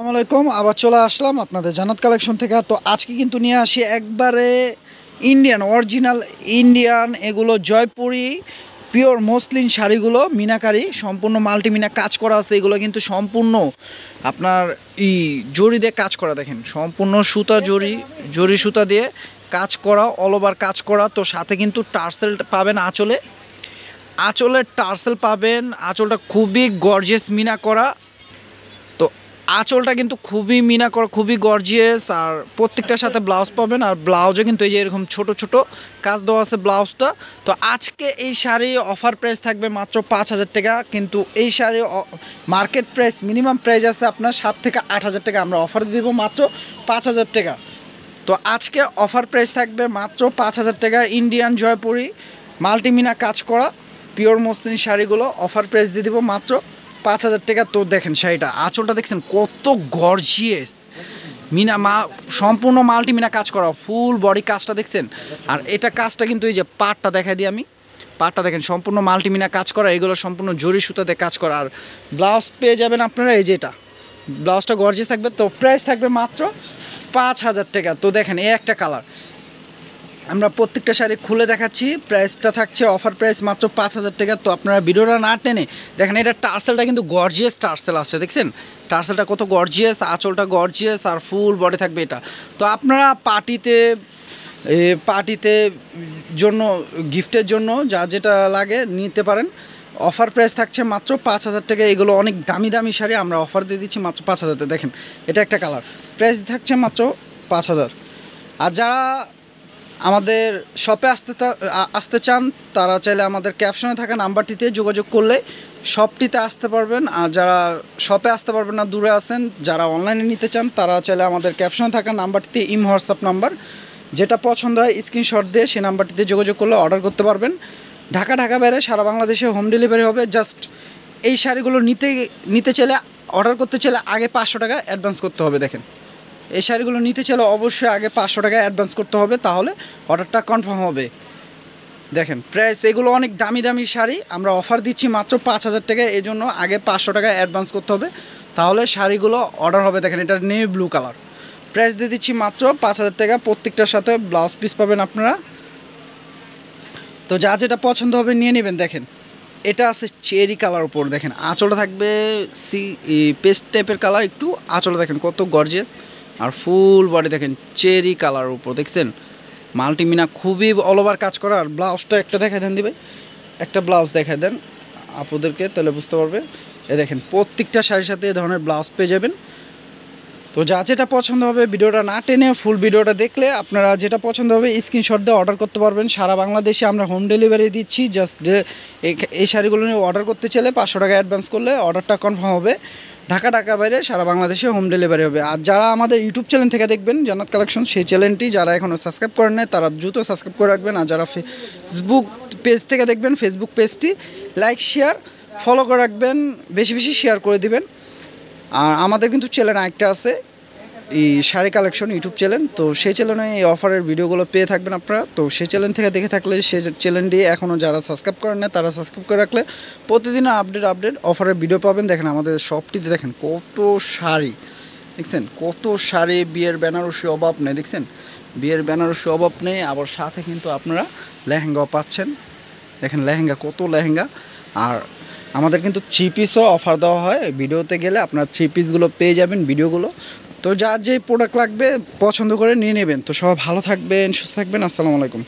আসসালামু আলাইকুম। আবার চলে আসলাম আপনাদের জান্নাত কালেকশন থেকে। তো আজকে কিন্তু নিয়ে আসি একবারে ইন্ডিয়ান অরিজিনাল ইন্ডিয়ান এগুলো জয়পুরি পিওর মসলিন শাড়িগুলো মিনাকারি সম্পূর্ণ মাল্টিমিনা কাজ করা আছে। এগুলো কিন্তু সম্পূর্ণ আপনার জরি দিয়ে কাজ করা, দেখেন সম্পূর্ণ সুতা জরি সুতা দিয়ে কাজ করা, অল ওভার কাজ করা। তো সাথে কিন্তু টার্সেল পাবেন, আঁচলের টার্সেল পাবেন। আঁচলটা খুবই গর্জিয়াস মিনা করা। তো আঁচলটা কিন্তু খুবই মিনা করা, খুবই গর্জিয়াস। আর প্রত্যেকটার সাথে ব্লাউজ পাবেন, আর ব্লাউজে কিন্তু এই যে এরকম ছোট ছোট কাজ দেওয়া আছে ব্লাউজটা। তো আজকে এই শাড়ি অফার প্রাইস থাকবে মাত্র 5,000 টাকা। কিন্তু এই sari market price minimum price আছে আপনার 7 থেকে 8,000 টাকা। আমরা অফার দিয়ে দেবো মাত্র 5,000 টাকা। তো আজকে অফার প্রাইস থাকবে মাত্র 5,000 টাকা। ইন্ডিয়ান জয়পুরি মাল্টিমিনা কাজ করা পিওর মসলিন শাড়িগুলো অফার প্রাইস দিয়ে দেবো মাত্র 5,000 টাকা। তো দেখেন শাড়িটা, আঁচলটা দেখছেন কত গর্জিয়াস সম্পূর্ণ মাল্টিমিনা কাজ করা, ফুল বডি কাজটা দেখছেন। আর এটা কাজটা কিন্তু এই যে পাটটা দেখাই দিই আমি, পাটটা দেখেন সম্পূর্ণ মাল্টিমিনা কাজ করা, এগুলো সম্পূর্ণ জরি সুতাতে কাজ করা। আর ব্লাউজ পেয়ে যাবেন আপনারা এই যে এটা, ব্লাউজটা গর্জিয়াস থাকবে। তো প্রাইস থাকবে মাত্র 5,000 টাকা। তো দেখেন এই একটা কালার, আমরা প্রত্যেকটা শাড়ি খুলে দেখাচ্ছি। প্রাইসটা থাকছে অফার প্রাইস মাত্র 5,000 টাকা। তো আপনারা ভিডিওটা না টেনে দেখেন, এটা টার্সেলটা কিন্তু গর্জিয়াস টার্সেল আছে, দেখছেন টার্সেলটা কত গর্জিয়াস, আঁচলটা গর্জিয়াস, আর ফুল বডি থাকবে এটা। তো আপনারা পার্টিতে জন্য গিফটের জন্য যা যেটা লাগে নিতে পারেন। অফার প্রাইস থাকছে মাত্র 5,000 টাকা। এগুলো অনেক দামি দামি শাড়ি, আমরা অফার দিয়ে দিচ্ছি মাত্র 5,000 টাকা। দেখেন এটা একটা কালার, প্রাইস থাকছে মাত্র 5,000। আর যারা আমাদের শপে আসতে চান তারা চাইলে আমাদের ক্যাপশনে থাকা নাম্বারটিতে যোগাযোগ করলে শপটিতে আসতে পারবেন। আর যারা শপে আসতে পারবেন না, দূরে আছেন, যারা অনলাইনে নিতে চান তারা চাইলে আমাদের ক্যাপশনে থাকা নাম্বারটিতে হোয়াটসঅ্যাপ নাম্বার, যেটা পছন্দ হয় স্ক্রিনশট দিয়ে সেই নাম্বারটিতে যোগাযোগ করলে অর্ডার করতে পারবেন। ঢাকা বাইরে সারা বাংলাদেশে হোম ডেলিভারি হবে। জাস্ট এই শাড়িগুলো নিতে চাইলে, অর্ডার করতে চাইলে আগে 500 টাকা অ্যাডভান্স করতে হবে। দেখেন এই শাড়িগুলো নিতে চাইলে অবশ্যই আগে 500 টাকা অ্যাডভান্স করতে হবে, তাহলে অর্ডারটা কনফার্ম হবে। দেখেন প্রাইস, এগুলো অনেক দামি দামি শাড়ি, আমরা অফার দিচ্ছি মাত্র 5,000 টাকা। এই জন্য আগে 500 টাকা অ্যাডভান্স করতে হবে, তাহলে শাড়িগুলো অর্ডার হবে। দেখেন এটা নেভি ব্লু কালার, প্রাইস দিয়ে দিচ্ছি মাত্র 5,000 টাকা। প্রত্যেকটার সাথে ব্লাউজ পিস পাবেন আপনারা। তো যা যেটা পছন্দ হবে নিয়ে নেবেন। দেখেন এটা আছে চেরি কালার উপর, দেখেন আঁচলটা থাকবে পেস্ট টাইপের কালার একটু, আঁচলটা দেখেন কত গর্জিয়াস। আর ফুল বডি দেখেন চেরি কালারের উপর, দেখছেন মাল্টিমিনা খুবই অল ওভার কাজ করা। আর ব্লাউজটা একটা দেখাই দেন দিবে, একটা ব্লাউজ দেখাই দেন আপুদেরকে, তাহলে বুঝতে পারবে। এ দেখেন প্রত্যেকটা শাড়ির সাথে এ ধরনের ব্লাউজ পেয়ে যাবেন। তো যা যেটা পছন্দ হবে ভিডিওটা না টেনে ফুল ভিডিওটা দেখলে আপনারা যেটা পছন্দ হবে স্ক্রিনশট দিয়ে অর্ডার করতে পারবেন। সারা বাংলাদেশে আমরা হোম ডেলিভারি দিচ্ছি। জাস্ট এই শাড়িগুলো নিয়ে অর্ডার করতে চাইলে 500 টাকা অ্যাডভান্স করলে অর্ডারটা কনফার্ম হবে। ঢাকা বাইরে সারা বাংলাদেশে হোম ডেলিভারি হবে। আর যারা আমাদের ইউটিউব চ্যানেল থেকে দেখবেন জান্নাত কালেকশন, সেই চ্যানেলটি যারা এখনও সাবস্ক্রাইব করেন নাই তারা দ্রুত সাবস্ক্রাইব করে রাখবেন। আর যারা ফেসবুক পেজ থেকে দেখবেন, ফেসবুক পেজটি লাইক শেয়ার ফলো করে রাখবেন, বেশি বেশি শেয়ার করে দিবেন। আর আমাদের কিন্তু চ্যানেল একটা আছে, এই শাড়ি কালেকশন ইউটিউব চ্যানেল। তো সেই চ্যানেলে এই অফারের ভিডিওগুলো পেয়ে থাকবেন আপনারা। তো সেই চ্যানেল থেকে দেখে থাকলে সেই চ্যানেলটি এখনও যারা সাবস্ক্রাইব করেন না তারা সাবস্ক্রাইব করে রাখলে প্রতিদিন আপডেট অফারের ভিডিও পাবেন। দেখেন আমাদের শপটিতে দেখেন কত শাড়ি, দেখছেন কত শাড়ি, বিয়ের বেনারসি অভাব নেই, দেখছেন বিয়ের বেনারসি অভাব নেই। আবার সাথে কিন্তু আপনারা লেহেঙ্গাও পাচ্ছেন, দেখেন লেহেঙ্গা কত লেহেঙ্গা। আর আমাদের কিন্তু 3 পিসও অফার দেওয়া হয়, ভিডিওতে গেলে আপনার 3 পিসগুলো পেয়ে যাবেন ভিডিওগুলো। তো যার যে প্রোডাক্ট লাগবে পছন্দ করে নিয়ে নেবেন। তো সবাই ভালো থাকবেন, সুস্থ থাকবেন। আসসালামু আলাইকুম।